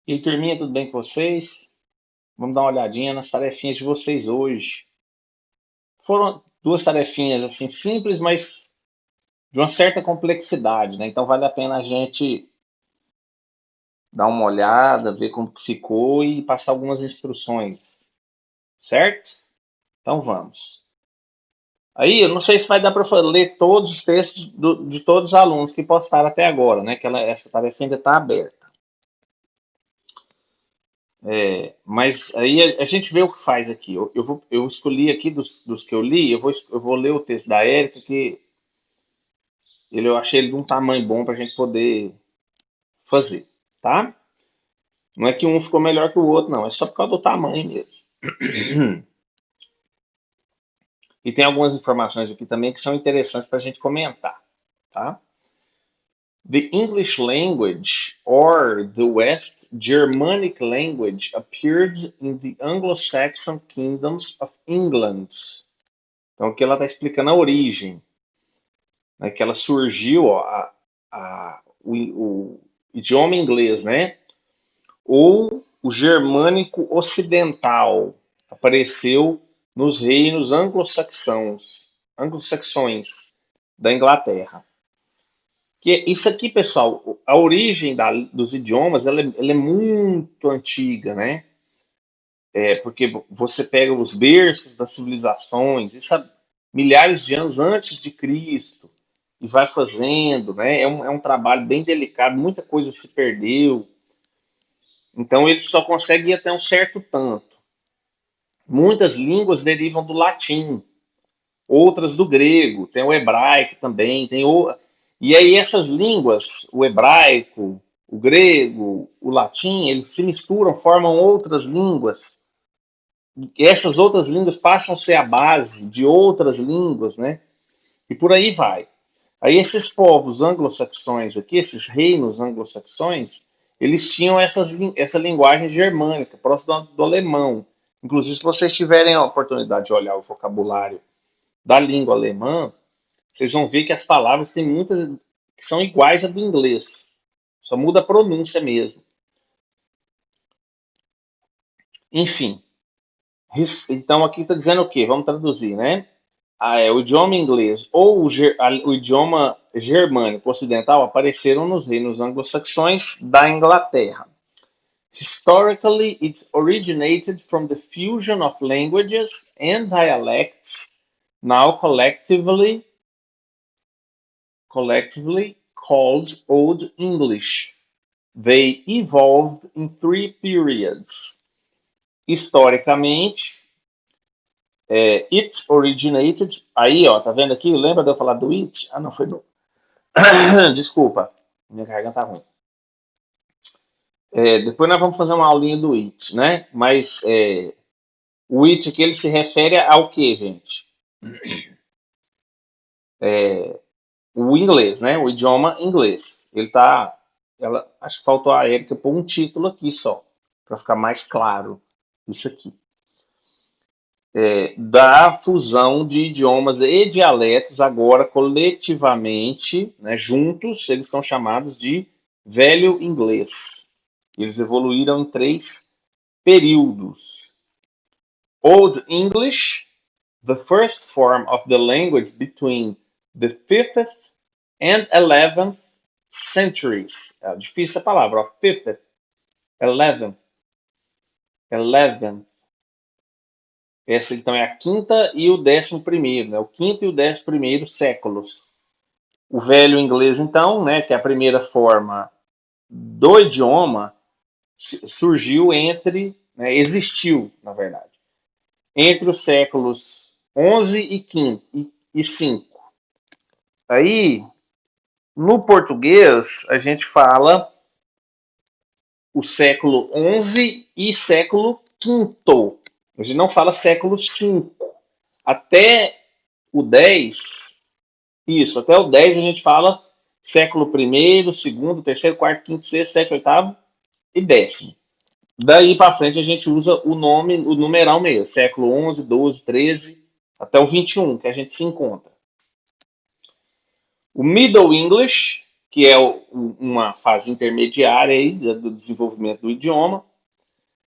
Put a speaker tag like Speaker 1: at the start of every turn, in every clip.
Speaker 1: E aí, turminha, tudo bem com vocês? Vamos dar uma olhadinha nas tarefinhas de vocês hoje. Foram duas tarefinhas assim simples, mas de uma certa complexidade, né? Então vale a pena a gente dar uma olhada, ver como que ficou e passar algumas instruções, certo? Então vamos. Aí, eu não sei se vai dar para ler todos os textos de todos os alunos que postaram até agora, né? Essa tarefa ainda está aberta. Mas aí a gente vê o que faz aqui. Eu escolhi aqui dos que eu li, eu vou ler o texto da Érica, que eu achei ele de um tamanho bom para a gente poder fazer, tá? Não é que um ficou melhor que o outro, não. É só por causa do tamanho mesmo. E tem algumas informações aqui também que são interessantes para a gente comentar, tá? The English language or the West Germanic language appeared in the Anglo-Saxon kingdoms of England. Então aqui ela está explicando a origem, né, que ela surgiu, ó, o idioma inglês, né? Ou o germânico ocidental apareceu nos reinos anglo-saxões da Inglaterra. Que isso aqui, pessoal, a origem dos idiomas, ela é muito antiga, né? Porque você pega os berços das civilizações, isso há milhares de anos antes de Cristo, e vai fazendo, né? É um trabalho bem delicado, muita coisa se perdeu. Então ele só consegue ir até um certo tanto. Muitas línguas derivam do latim, outras do grego, tem o hebraico também, e aí essas línguas, o hebraico, o grego, o latim, eles se misturam, formam outras línguas. E essas outras línguas passam a ser a base de outras línguas, né? E por aí vai. Aí esses povos anglo-saxões aqui, esses reinos anglo-saxões, eles tinham essa linguagem germânica, próxima do alemão. Inclusive, se vocês tiverem a oportunidade de olhar o vocabulário da língua alemã, vocês vão ver que as palavras têm muitas que são iguais à do inglês. Só muda a pronúncia mesmo. Enfim, então aqui está dizendo o quê? Vamos traduzir, né? O idioma inglês ou o idioma germânico ocidental apareceram nos reinos anglo-saxões da Inglaterra. Historically, it originated from the fusion of languages and dialects, now collectively called Old English. They evolved in three periods. Historicamente, it originated. Aí, ó, tá vendo aqui? Lembra de eu falar do it? Ah, não, foi do. Desculpa, minha garganta tá ruim. Depois nós vamos fazer uma aulinha do it, né? Mas o it aqui ele se refere ao que, gente? O inglês, né? O idioma inglês. Ele tá. Acho que faltou a Erika pôr um título aqui só, para ficar mais claro isso aqui. Da fusão de idiomas e dialetos, agora coletivamente, né, juntos, eles são chamados de Velho Inglês. Eles evoluíram em três períodos. Old English, the first form of the language between the 5th and 11th centuries. É difícil a palavra, ó, 5th, 11th, 11th. Essa então é a quinta e o 11º, né? O quinto e o 11º séculos. O velho inglês, então, né, que é a primeira forma do idioma, surgiu né, existiu, na verdade, entre os séculos 11 e 5. Aí, no português, a gente fala o século 11 e século quinto. A gente não fala século 5. Até o 10, isso, até o 10 a gente fala século primeiro, segundo, terceiro, quarto, quinto, sexto, sétimo, oitavo e décimo. Daí para frente a gente usa o nome, o numeral mesmo, século 11, 12, 13, até o 21, que a gente se encontra. O Middle English, que é uma fase intermediária aí do desenvolvimento do idioma.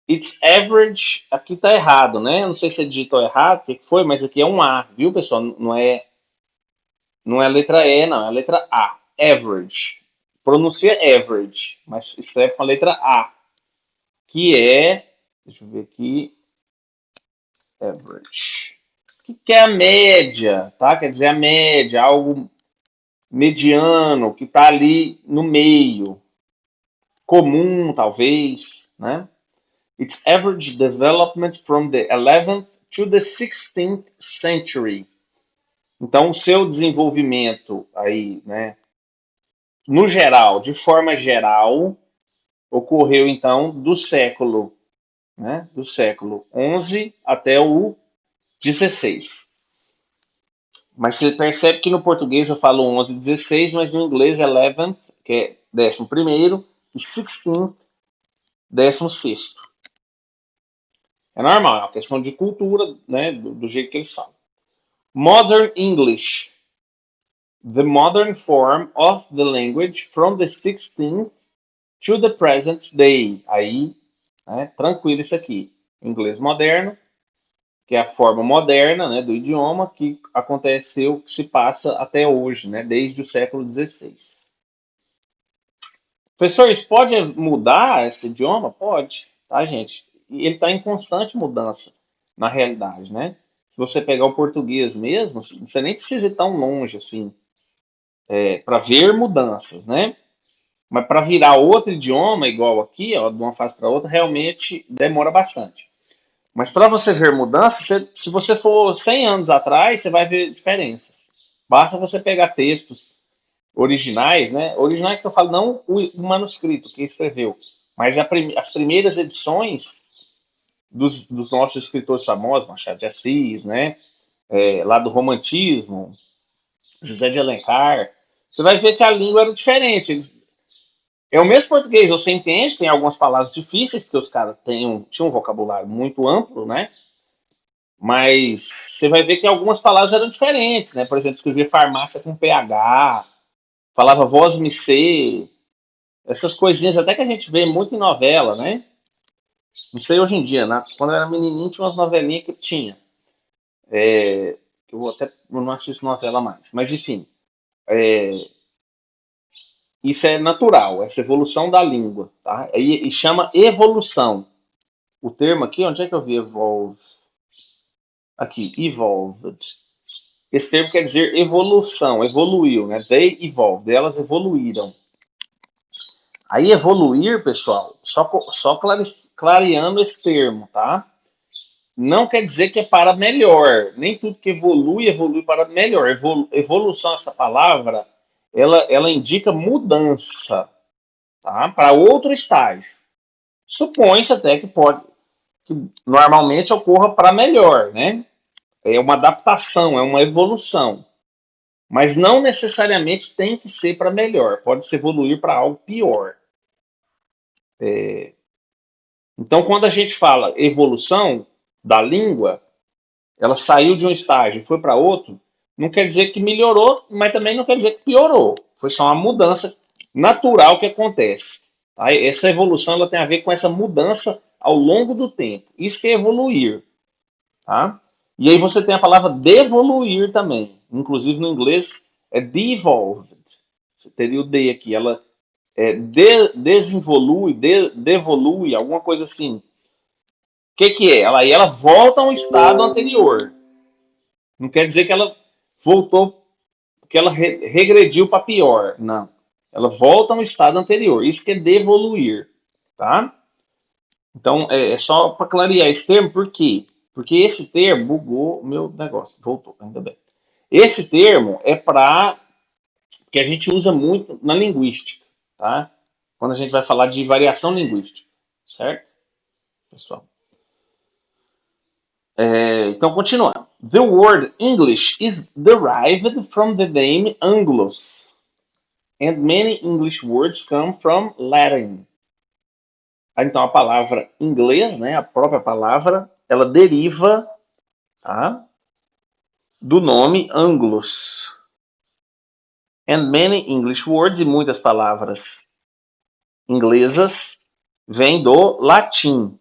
Speaker 1: Its average, aqui tá errado, né? Eu não sei se digitou errado, o que foi, mas aqui é um A, viu, pessoal? Não é a letra E, não, é a letra A. Average. Pronuncia average, mas escreve com a letra A, que é, deixa eu ver aqui, average. O que é a média, tá? Quer dizer, a média, algo mediano, que está ali no meio, comum, talvez, né? Its average development from the 11th to the 16th century. Então, o seu desenvolvimento aí, né, no geral, de forma geral, ocorreu então do século 11 até o 16. Mas você percebe que no português eu falo 11 e 16, mas no inglês é 11, que é 11º, e 16, 16º. É normal, é uma questão de cultura, né, do jeito que eles falam. Modern English. The modern form of the language from the 16th to the present day. Aí, né, tranquilo isso aqui. Inglês moderno, que é a forma moderna, né, do idioma que aconteceu, que se passa até hoje, né, desde o século XVI. Professor, isso pode mudar esse idioma? Pode, tá, gente? E ele está em constante mudança, na realidade, né? Se você pegar o português mesmo, você nem precisa ir tão longe assim, para ver mudanças, né? Mas para virar outro idioma, igual aqui, ó, de uma fase para outra, realmente demora bastante. Mas para você ver mudanças, se você for 100 anos atrás, você vai ver diferenças. Basta você pegar textos originais, né? Originais que eu falo, não o manuscrito que escreveu, mas as primeiras edições dos nossos escritores famosos, Machado de Assis, né? Lá do Romantismo, José de Alencar, você vai ver que a língua era diferente. É o mesmo português, você entende, tem algumas palavras difíceis, porque os caras tinham um vocabulário muito amplo, né? Mas você vai ver que algumas palavras eram diferentes, né? Por exemplo, escrever farmácia com PH, falava voz me ser, essas coisinhas até que a gente vê muito em novela, né? Não sei hoje em dia, né? Quando eu era menininho tinha umas novelinhas que tinha. Eu não assisto novela mais. Mas enfim, é, isso é natural, essa evolução da língua, tá? E chama evolução. O termo aqui, onde é que eu vi evolve? Aqui, evolved. Esse termo quer dizer evolução, evoluiu, né? They evolved, elas evoluíram. Aí evoluir, pessoal, só clareando esse termo, tá? Não quer dizer que é para melhor. Nem tudo que evolui, evolui para melhor. Evolução, essa palavra, ela indica mudança, tá? Para outro estágio. Supõe-se até que normalmente ocorra para melhor, né? É uma adaptação, é uma evolução. Mas não necessariamente tem que ser para melhor. Pode se evoluir para algo pior. Então, quando a gente fala evolução da língua, ela saiu de um estágio e foi para outro, não quer dizer que melhorou, mas também não quer dizer que piorou. Foi só uma mudança natural que acontece. Tá? Essa evolução ela tem a ver com essa mudança ao longo do tempo. Isso que é evoluir. Tá? E aí você tem a palavra devoluir também. Inclusive no inglês é devolved. Você teria o D aqui. Ela desenvolui, devolui, alguma coisa assim. O que é? Ela volta a um estado anterior. Não quer dizer que ela voltou, que ela regrediu para pior. Não. Ela volta a um estado anterior. Isso que é devoluir. Tá? Então, é só para clarear esse termo, por quê? Porque esse termo bugou o meu negócio. Voltou, ainda bem. Esse termo é para que a gente usa muito na linguística, tá? Quando a gente vai falar de variação linguística, certo, pessoal? Então, continuando. The word English is derived from the name Anglos, and many English words come from Latin. Então, a palavra inglês, né, a própria palavra, ela deriva, tá, do nome Anglos. And many English words, e muitas palavras inglesas, vêm do latim.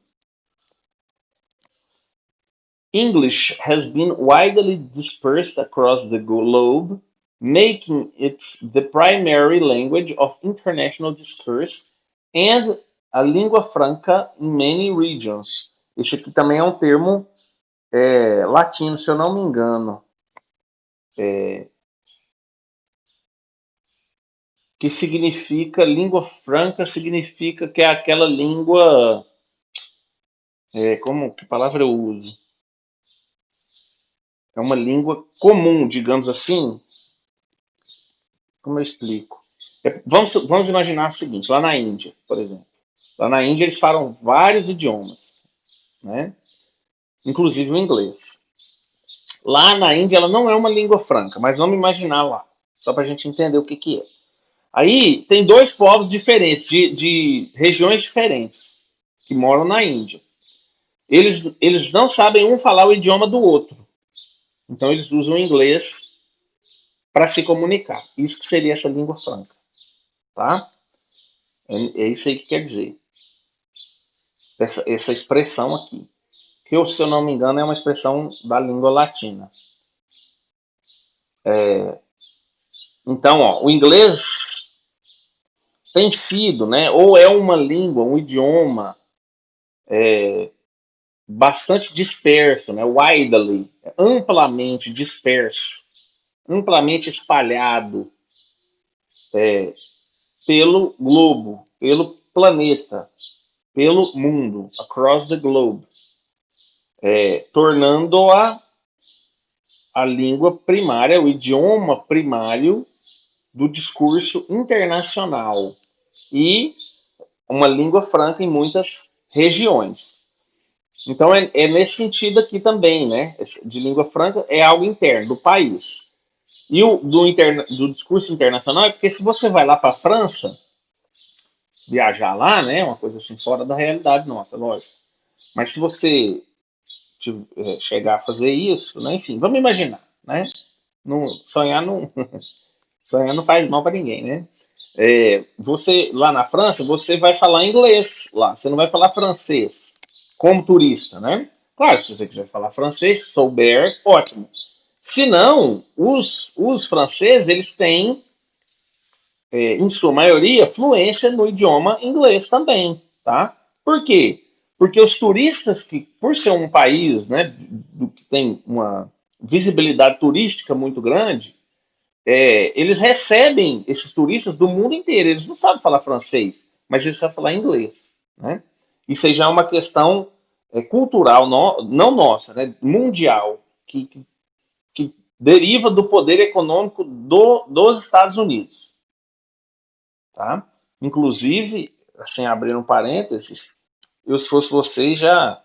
Speaker 1: English has been widely dispersed across the globe, making it the primary language of international discourse and a língua franca in many regions. Esse aqui também é um termo latino, se eu não me engano, que significa língua franca, significa que é aquela língua, como que palavra eu uso? É uma língua comum, digamos assim. Como eu explico? Vamos imaginar o seguinte, lá na Índia, por exemplo. Lá na Índia eles falam vários idiomas, né? Inclusive o inglês. Lá na Índia ela não é uma língua franca, mas vamos imaginar lá, só para a gente entender o que, que é. Aí tem dois povos diferentes, de regiões diferentes, que moram na Índia. Eles não sabem um falar o idioma do outro. Então eles usam o inglês para se comunicar. Isso que seria essa língua franca. Tá? É isso aí que quer dizer. Essa expressão aqui. Que, se eu não me engano, é uma expressão da língua latina. Então, ó, o inglês tem sido, né, ou é uma língua, um idioma bastante disperso, né, widely, amplamente disperso, amplamente espalhado pelo globo, pelo planeta, pelo mundo, across the globe, tornando-a a língua primária, o idioma primário do discurso internacional e uma língua franca em muitas regiões. Então é nesse sentido aqui também, né? De língua franca é algo interno do país. E do discurso internacional é porque se você vai lá para a França, viajar lá, né? Uma coisa assim fora da realidade nossa, lógico. Mas se você chegar a fazer isso, né? Enfim, vamos imaginar, né? Não, sonhar não faz mal para ninguém, né? Você lá na França, você vai falar inglês lá, você não vai falar francês como turista, né? Claro, se você quiser falar francês, souber, ótimo. Se não, os franceses eles têm, em sua maioria, fluência no idioma inglês também, tá? Por quê? Porque os turistas que, por ser um país, né, que tem uma visibilidade turística muito grande, eles recebem esses turistas do mundo inteiro. Eles não sabem falar francês, mas eles sabem falar inglês. Né? Isso aí já é uma questão cultural, não nossa, né? Mundial, que deriva do poder econômico dos Estados Unidos. Tá? Inclusive, assim, abrindo um parênteses, eu, se fosse vocês, já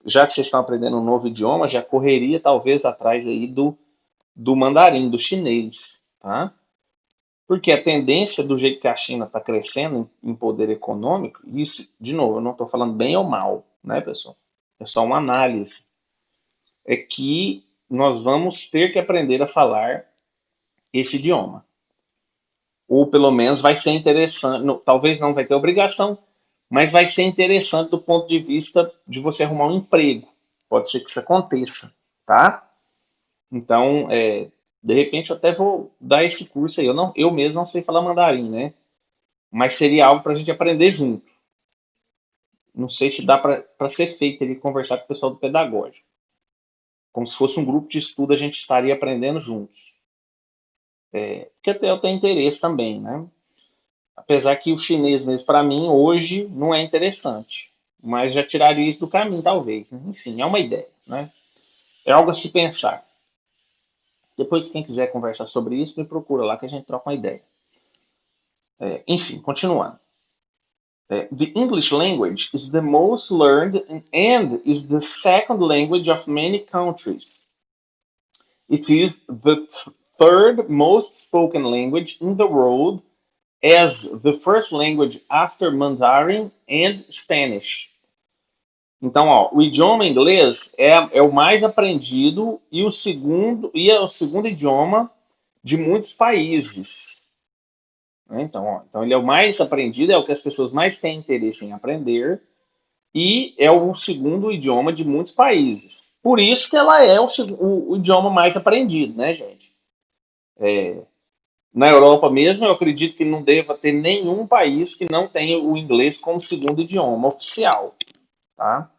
Speaker 1: que vocês estão aprendendo um novo idioma, já correria talvez atrás aí do mandarim, do chinês. Tá? Porque a tendência do jeito que a China está crescendo em poder econômico, isso, de novo, eu não estou falando bem ou mal, né, pessoal? É só uma análise. É que nós vamos ter que aprender a falar esse idioma. Ou pelo menos vai ser interessante, talvez não vai ter obrigação, mas vai ser interessante do ponto de vista de você arrumar um emprego. Pode ser que isso aconteça, tá? Então, de repente eu até vou dar esse curso aí. Eu mesmo não sei falar mandarim, né? Mas seria algo para a gente aprender junto. Não sei se dá para ser feito ele conversar com o pessoal do pedagógico. Como se fosse um grupo de estudo, a gente estaria aprendendo juntos. Porque até eu tenho interesse também, né? Apesar que o chinês mesmo, para mim, hoje, não é interessante. Mas já tiraria isso do caminho, talvez. Né? Enfim, é uma ideia, né? É algo a se pensar. Depois, quem quiser conversar sobre isso, me procura lá que a gente troca uma ideia. Enfim, continuando. The English language is the most learned and is the second language of many countries. It is the third most spoken language in the world as the first language after Mandarin and Spanish. Então, ó, o idioma inglês é o mais aprendido e é o segundo idioma de muitos países. né? Então ele é o mais aprendido, é o que as pessoas mais têm interesse em aprender e é o segundo idioma de muitos países. Por isso que ela é o idioma mais aprendido, né, gente? Na Europa mesmo, eu acredito que não deva ter nenhum país que não tenha o inglês como segundo idioma oficial, tá?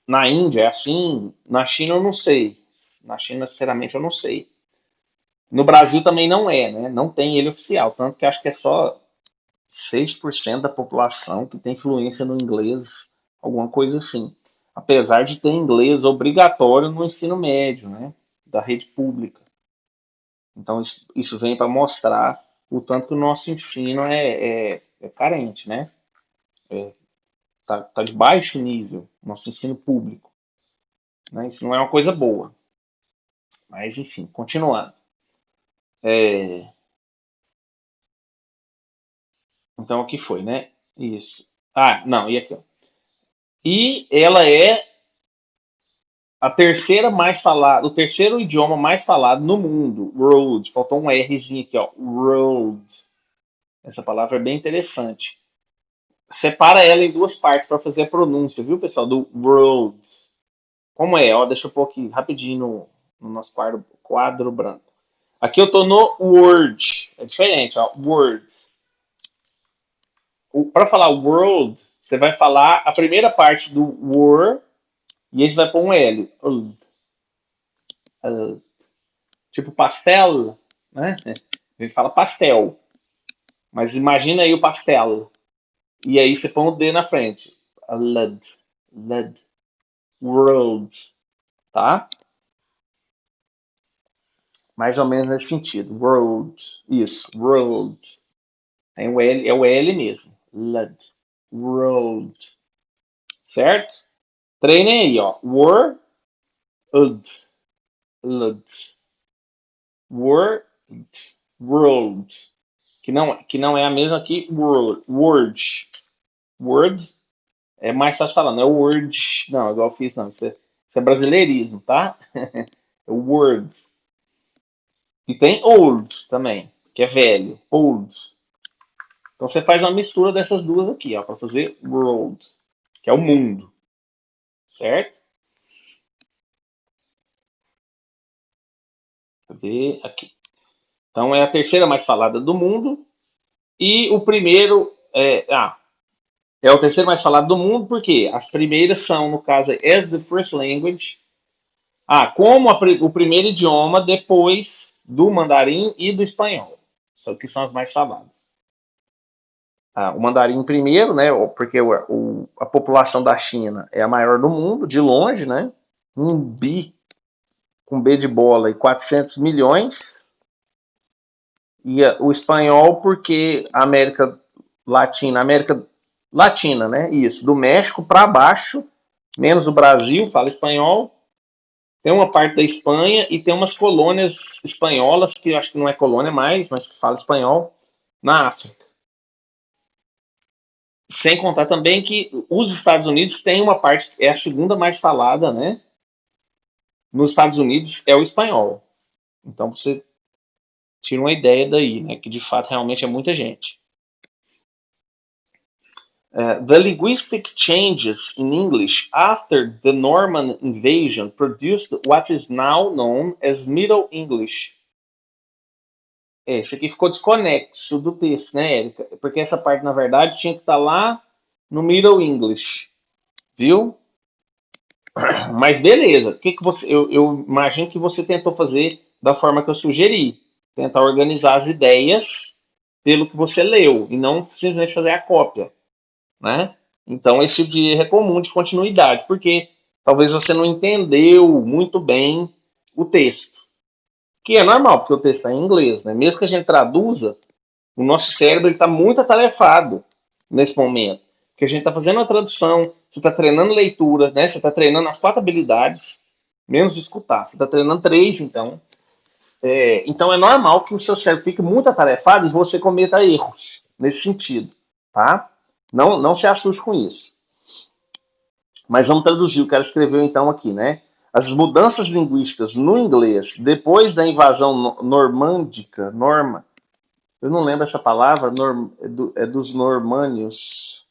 Speaker 1: Na Índia é assim, na China eu não sei. Na China, sinceramente, eu não sei. No Brasil também não é, né? Não tem ele oficial, tanto que acho que é só 6% da população que tem fluência no inglês, alguma coisa assim. Apesar de ter inglês obrigatório no ensino médio, né? Da rede pública. Então isso vem para mostrar o tanto que o nosso ensino é carente, né? Tá de baixo nível, nosso ensino público. Né? Isso não é uma coisa boa. Mas, enfim, continuando. É, então, o que foi, né? Isso. Ah, não, e aqui, ó. E ela é a terceira mais falada, o terceiro idioma mais falado no mundo. World. Faltou um Rzinho aqui, ó. World. Essa palavra é bem interessante. Separa ela em duas partes para fazer a pronúncia, viu, pessoal? Do world. Como é? Ó, deixa eu pôr aqui rapidinho no nosso quadro branco. Aqui eu tô no Word. É diferente, ó. Word. Para falar world, você vai falar a primeira parte do word e aí você vai pôr um L. Tipo pastel, né? A gente fala pastel. Mas imagina aí o pastel. E aí você põe o D na frente. LED. LED. World. Tá? Mais ou menos nesse sentido. World. Isso. World. Tem o L, é o L mesmo. LED. World. Certo? Treinem aí, ó. World. LED. World. World. Que não é a mesma que world. Word. Word é mais fácil falar, não é word. Não, igual eu fiz, não. Isso é brasileirismo, tá? É word. E tem old também, que é velho. Old. Então você faz uma mistura dessas duas aqui, ó, para fazer world, que é o mundo, certo? Cadê? Aqui. Então é a terceira mais falada do mundo e o primeiro é o terceiro mais falado do mundo porque as primeiras são, no caso, as the first language. Como o primeiro idioma depois do mandarim e do espanhol, que são as mais faladas. O mandarim primeiro, né? Porque a população da China é a maior do mundo, de longe, né? Um bi com B de bola e 400 milhões. E o espanhol porque a América Latina, né? Isso, do México para baixo, menos o Brasil, fala espanhol. Tem uma parte da Espanha e tem umas colônias espanholas, que eu acho que não é colônia mais, mas que fala espanhol, na África. Sem contar também que os Estados Unidos têm uma parte, é a segunda mais falada, né? Nos Estados Unidos é o espanhol. Então você tira uma ideia daí, né? Que de fato realmente é muita gente. The linguistic changes in English after the Norman invasion produced what is now known as Middle English. Esse aqui ficou desconexo do texto, né, Érica? Porque essa parte, na verdade, tinha que estar lá no Middle English. Viu? Mas beleza. O que você, eu imagino que você tentou fazer da forma que eu sugeri. Tentar organizar as ideias pelo que você leu. E não simplesmente fazer a cópia. Né? Então, esse tipo de erro é comum de continuidade. Porque talvez você não entendeu muito bem o texto. Que é normal, porque o texto está em inglês. Né? Mesmo que a gente traduza, o nosso cérebro está muito atarefado nesse momento. Porque a gente está fazendo a tradução, você está treinando leitura, né? Você está treinando as 4 habilidades, menos de escutar. Você está treinando 3, então. Então é normal que o seu cérebro fique muito atarefado e você cometa erros nesse sentido. Tá? Não se assuste com isso. Mas vamos traduzir o que ela escreveu então aqui, né? As mudanças linguísticas no inglês depois da invasão normândica, Eu não lembro essa palavra, é dos normânios.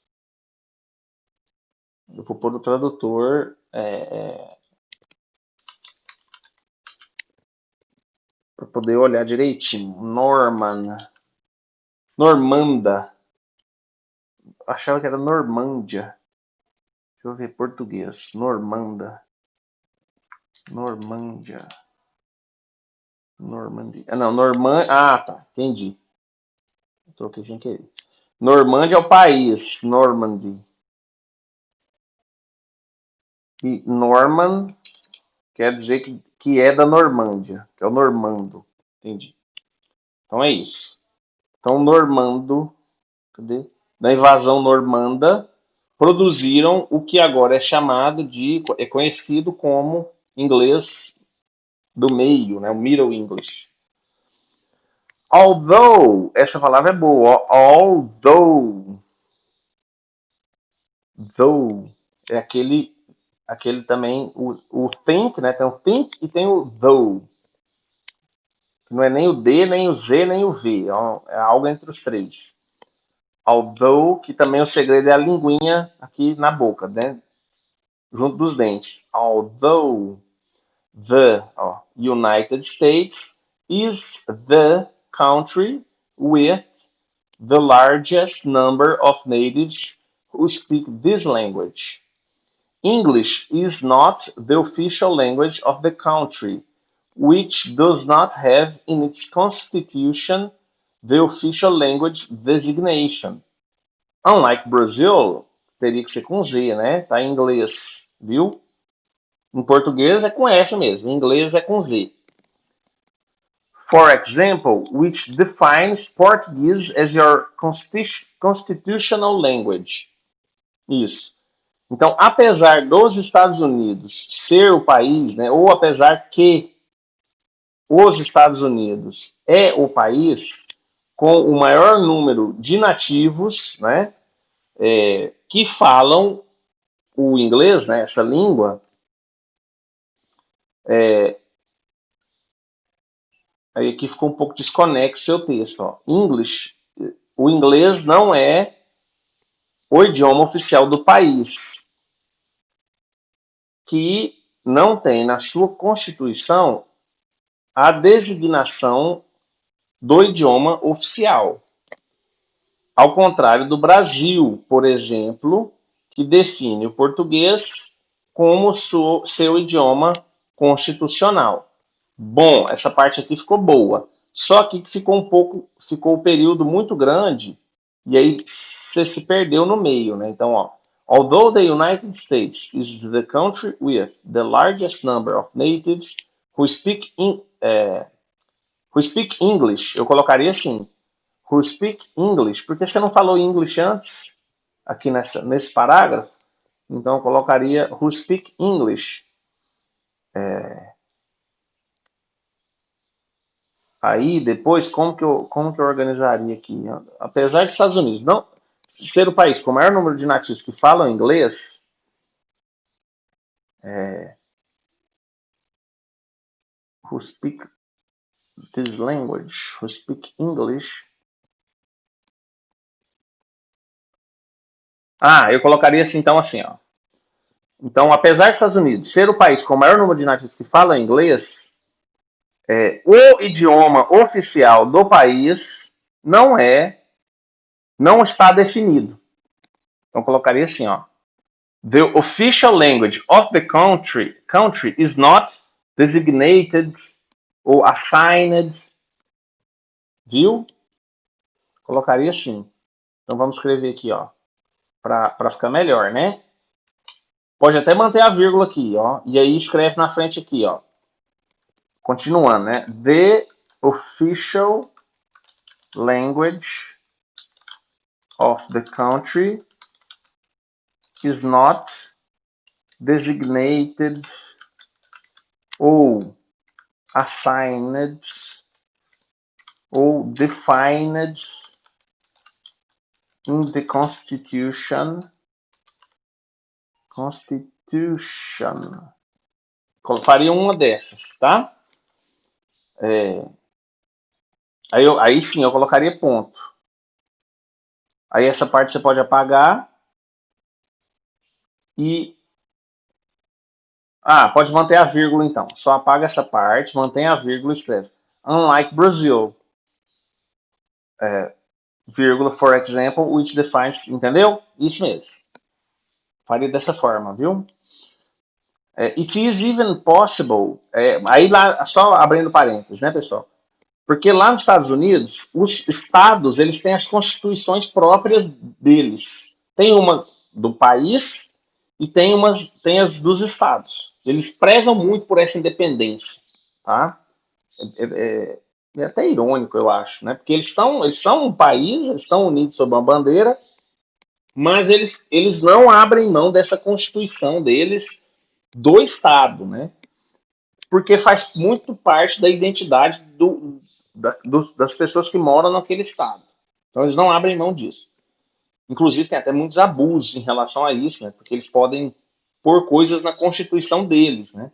Speaker 1: Eu vou pôr o tradutor para poder olhar direitinho. Normanda. Achava que era Normândia. Deixa eu ver português. Normândia. Normandia. Ah, não, Ah, tá. Entendi. Troquei sem querer. Normândia é o país. Normandy. E Norman quer dizer que é da Normândia. Que é o normando. Entendi. Então é isso. Então, normando. Cadê? Da invasão normanda. Produziram o que agora é chamado de. É conhecido como inglês do meio, né? O Middle English. Although, essa palavra é boa. Though, é aquele também, o think, né? Tem o think e tem o though. Não é nem o D, nem o Z, nem o V. É algo entre os três. Although, que também o segredo é a linguinha aqui na boca, né? Junto dos dentes. Although the United States is the country with the largest number of natives who speak this language. English is not the official language of the country, which does not have in its constitution the official language designation. Unlike Brazil, teria que ser com Z, né? Tá em inglês, viu? Em português é com S mesmo, em inglês é com Z. For example, which defines Portuguese as your constitutional language. Isso. Então, apesar dos Estados Unidos ser o país, né, ou apesar que os Estados Unidos é o país com o maior número de nativos, né, que falam o inglês, né, essa língua, aí aqui ficou um pouco desconexo o seu texto. Ó. O inglês não é o idioma oficial do país, que não tem na sua Constituição a designação do idioma oficial. Ao contrário do Brasil, por exemplo, que define o português como seu idioma constitucional. Bom, essa parte aqui ficou boa. Só que ficou um período muito grande e aí você se perdeu no meio, né? Então, ó, although the United States is the country with the largest number of natives who speak English, eu colocaria assim, who speak English, porque você não falou English antes, aqui nesse parágrafo, então eu colocaria who speak English. Aí, depois, como que eu organizaria aqui? Apesar dos Estados Unidos não ser o país com o maior número de nativos que falam inglês, who speak this language, who speak English. Eu colocaria assim, então, assim, ó. Então, apesar dos Estados Unidos ser o país com o maior número de nativos que falam inglês, o idioma oficial do país não está definido. Então, colocaria assim, ó. The official language of the country is not designated ou assigned. Viu? Colocaria assim. Então vamos escrever aqui, ó, para ficar melhor, né? Pode até manter a vírgula aqui, ó, e aí escreve na frente aqui, ó. Continuando, né? The official language of the country is not designated ou assigned ou defined in the Constitution. Faria uma dessas, tá? Aí sim, eu colocaria ponto. Aí essa parte você pode apagar e... Ah, pode manter a vírgula então. Só apaga essa parte, mantém a vírgula e escreve. Unlike Brazil, vírgula, for example, which defines... Entendeu? Isso mesmo. Faria dessa forma, viu? It is even possible... aí lá, só abrindo parênteses, né, pessoal? Porque lá nos Estados Unidos, os estados eles têm as constituições próprias deles. Tem uma do país e tem as dos estados. Eles prezam muito por essa independência, tá? É até irônico, eu acho, né? Porque eles são um país, eles estão unidos sob uma bandeira, mas eles não abrem mão dessa constituição deles do estado, né? Porque faz muito parte da identidade das pessoas que moram naquele estado. Então eles não abrem mão disso. Inclusive tem até muitos abusos em relação a isso, né? Porque eles podem pôr coisas na constituição deles, né?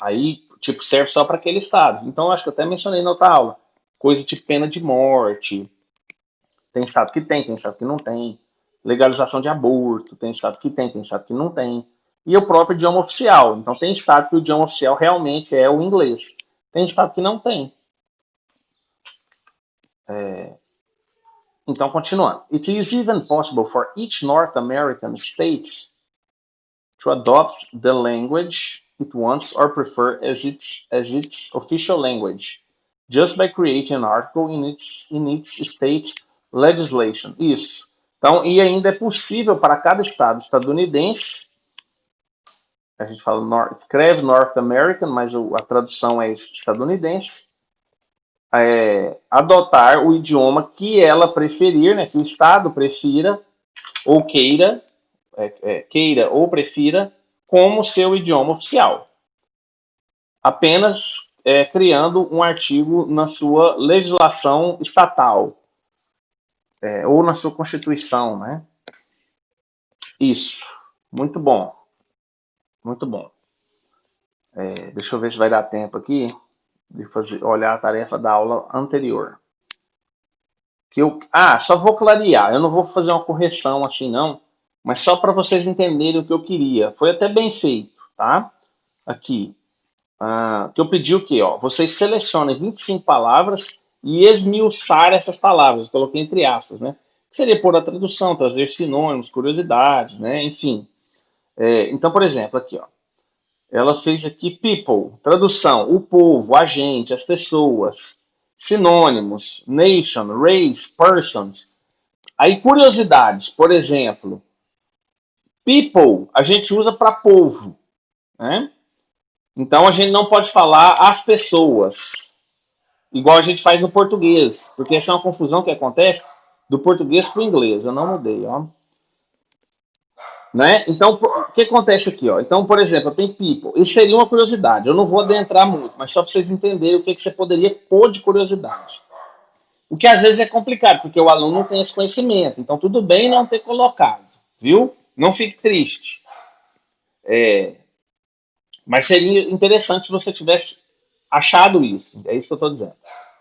Speaker 1: Aí, tipo, serve só para aquele estado. Então acho que eu até mencionei na outra aula. Coisa tipo pena de morte. Tem estado que tem estado que não tem. Legalização de aborto, tem estado que tem estado que não tem. E o próprio idioma oficial. Então tem estado que o idioma oficial realmente é o inglês. Tem estado que não tem. Então, continuando. It is even possible for each North American state to adopt the language it wants or prefer as its official language, just by creating an article in its state legislation. Isso. Então, e ainda é possível para cada estado estadunidense, a gente fala, escreve North American, mas a tradução é estadunidense, adotar o idioma que ela preferir, né, que o estado prefira ou queira ou prefira como seu idioma oficial. Apenas criando um artigo na sua legislação estatal ou na sua constituição, né? Isso. Muito bom. Muito bom. Deixa eu ver se vai dar tempo aqui de olhar a tarefa da aula anterior. Só vou clarear. Eu não vou fazer uma correção assim, não. Mas só para vocês entenderem o que eu queria. Foi até bem feito, tá? Aqui. Que eu pedi o quê? Ó, vocês selecionem 25 palavras e esmiuçar essas palavras. Eu coloquei entre aspas, né? Que seria pôr a tradução, trazer sinônimos, curiosidades, né? Enfim. Então, por exemplo, aqui, ó. Ela fez aqui people, tradução, o povo, a gente, as pessoas, sinônimos, nation, race, persons. Aí, curiosidades, por exemplo, people a gente usa para povo, né? Então a gente não pode falar as pessoas, igual a gente faz no português, porque essa é uma confusão que acontece do português para o inglês. Eu não mudei, ó. Né? Então, o que acontece aqui? Ó? Então, por exemplo, tem people. Isso seria uma curiosidade. Eu não vou adentrar muito, mas só para vocês entenderem o que você poderia pôr de curiosidade. O que às vezes é complicado, porque o aluno não tem esse conhecimento. Então, tudo bem não ter colocado, viu? Não fique triste. Mas seria interessante se você tivesse achado isso. É isso que eu estou dizendo.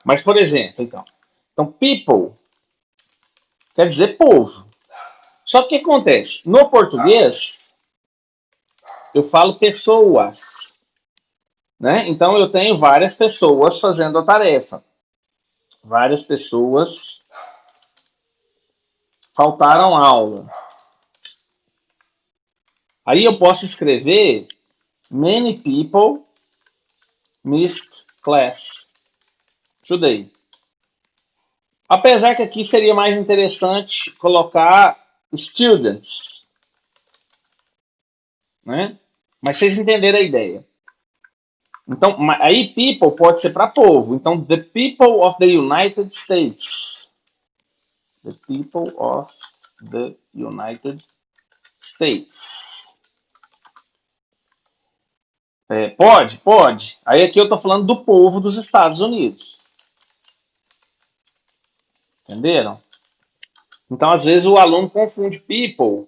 Speaker 1: Mas, por exemplo, então, people quer dizer povo. Só que o que acontece? No português, eu falo pessoas. Né? Então, eu tenho várias pessoas fazendo a tarefa. Várias pessoas faltaram aula. Aí eu posso escrever many people missed class today. Apesar que aqui seria mais interessante colocar students. Né? Mas vocês entenderam a ideia. Então, aí people pode ser para povo. Então, the people of the United States. The people of the United States. Pode. Aí aqui eu estou falando do povo dos Estados Unidos. Entenderam? Então, às vezes, o aluno confunde people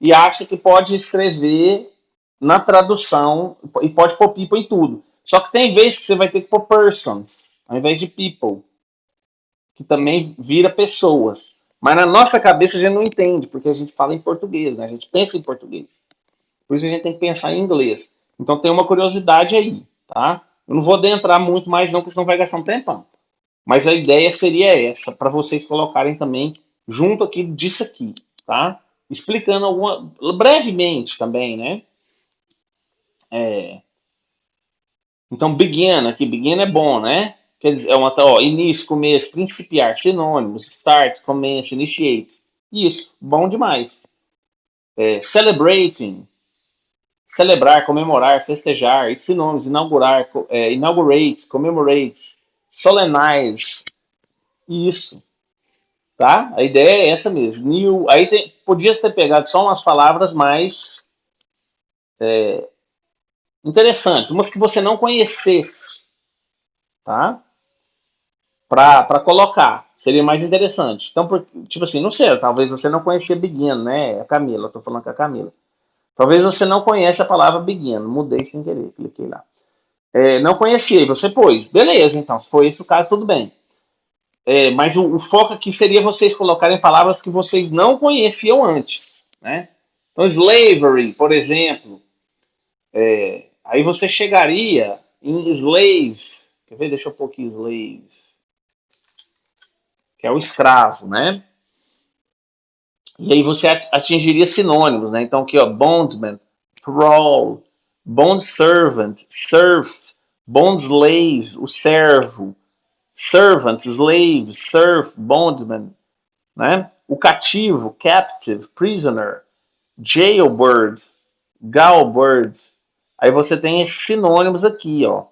Speaker 1: e acha que pode escrever na tradução e pode pôr people em tudo. Só que tem vezes que você vai ter que pôr persons ao invés de people. que também vira pessoas. Mas na nossa cabeça a gente não entende, porque a gente fala em português, né? A gente pensa em português. Por isso a gente tem que pensar em inglês. Então tem uma curiosidade aí, tá? Eu não vou adentrar muito mais não, porque senão vai gastar um tempão. Mas a ideia seria essa, para vocês colocarem também junto aqui disso aqui, tá? Explicando alguma brevemente também, né? É, então, begin, aqui, begin é bom, né? Quer dizer, é uma, ó, início, começo, principiar, sinônimos, start, começo, initiate. Isso, bom demais. Celebrating, celebrar, comemorar, festejar, sinônimos, inaugurar, inaugurate, commemorate, solemnize. Isso, tá? A ideia é essa mesmo. New, aí podia ter pegado só umas palavras mais interessantes, umas que você não conhecesse, tá? Para colocar. Seria mais interessante. Então, tipo assim, não sei, talvez você não conhecia begin, né? A Camila, eu tô falando com a Camila. Talvez você não conheça a palavra begin. Mudei sem querer, cliquei lá. Não conhecia, e você pôs. Beleza, então, se for esse o caso, tudo bem. Mas o foco aqui seria vocês colocarem palavras que vocês não conheciam antes, né? Então, slavery, por exemplo. Aí você chegaria em slave. Quer ver? Deixa eu pôr aqui slave. Que é o escravo, né? E aí você atingiria sinônimos, né? Então aqui, ó, bondman, thrall, bond servant, serf, bond slave, o servo, servant, slave, serf, bondman, né? O cativo, captive, prisoner, jailbird, galbird. Aí você tem esses sinônimos aqui, ó.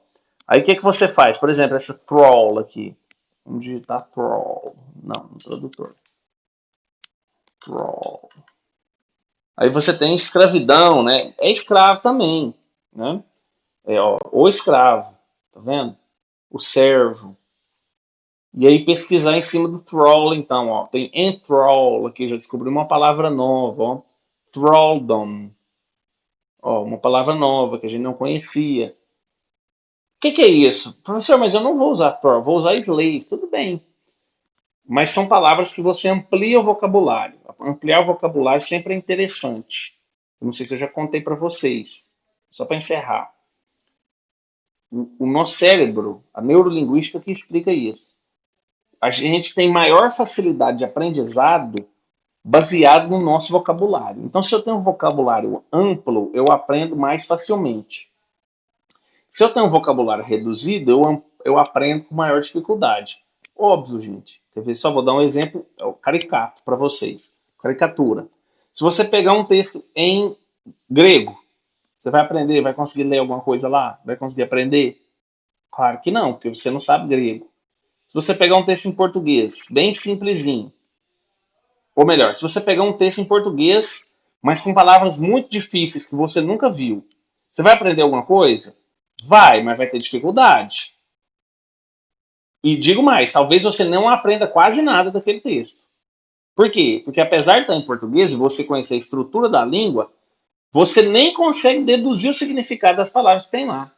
Speaker 1: Aí o que você faz? Por exemplo, essa thrall aqui. Vamos digitar thrall. Não, no tradutor. Thrall. Aí você tem escravidão, né? É escravo também, né? O escravo, tá vendo? O servo. E aí pesquisar em cima do thrall, então, ó. Tem enthrall aqui, já descobri uma palavra nova, ó. Thraldom. Ó, uma palavra nova que a gente não conhecia. O que é isso? Professor, mas eu não vou usar thrall, vou usar slave. Tudo bem. Mas são palavras que você amplia o vocabulário. Ampliar o vocabulário sempre é interessante. Eu não sei se eu já contei para vocês. Só para encerrar. O nosso cérebro, a neurolinguística que explica isso. A gente tem maior facilidade de aprendizado baseado no nosso vocabulário. Então, se eu tenho um vocabulário amplo, eu aprendo mais facilmente. Se eu tenho um vocabulário reduzido, eu aprendo com maior dificuldade. Óbvio, gente. Quer ver? Só vou dar um exemplo caricato para vocês. Caricatura. Se você pegar um texto em grego, você vai aprender, vai conseguir ler alguma coisa lá? Vai conseguir aprender? Claro que não, porque você não sabe grego. Se você pegar um texto em português, bem simplesinho, ou melhor, se você pegar um texto em português, mas com palavras muito difíceis que você nunca viu, você vai aprender alguma coisa? Vai, mas vai ter dificuldade. E digo mais, talvez você não aprenda quase nada daquele texto. Por quê? Porque apesar de estar em português e você conhecer a estrutura da língua, você nem consegue deduzir o significado das palavras que tem lá.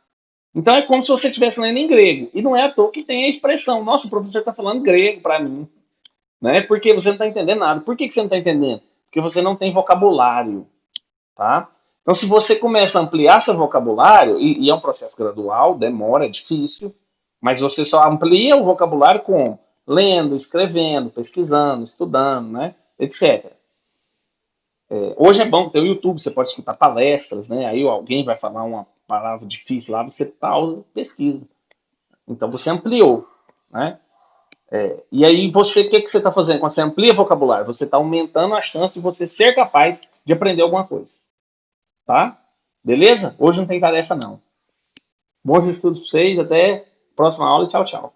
Speaker 1: Então é como se você estivesse lendo em grego. E não é à toa que tem a expressão. Nossa, o professor está falando grego para mim. Né? Porque você não está entendendo nada. Por que você não está entendendo? Porque você não tem vocabulário. Tá? Então, se você começa a ampliar seu vocabulário, e é um processo gradual, demora, é difícil, mas você só amplia o vocabulário com lendo, escrevendo, pesquisando, estudando, né? Etc. Hoje é bom ter o YouTube, você pode escutar palestras, né? Aí alguém vai falar uma palavra difícil lá, você pausa, pesquisa. Então você ampliou, né? E aí você, o que você está fazendo? Quando você amplia vocabulário, você está aumentando a chance de você ser capaz de aprender alguma coisa, tá? Beleza? Hoje não tem tarefa não. Bons estudos para vocês, até a próxima aula e tchau, tchau.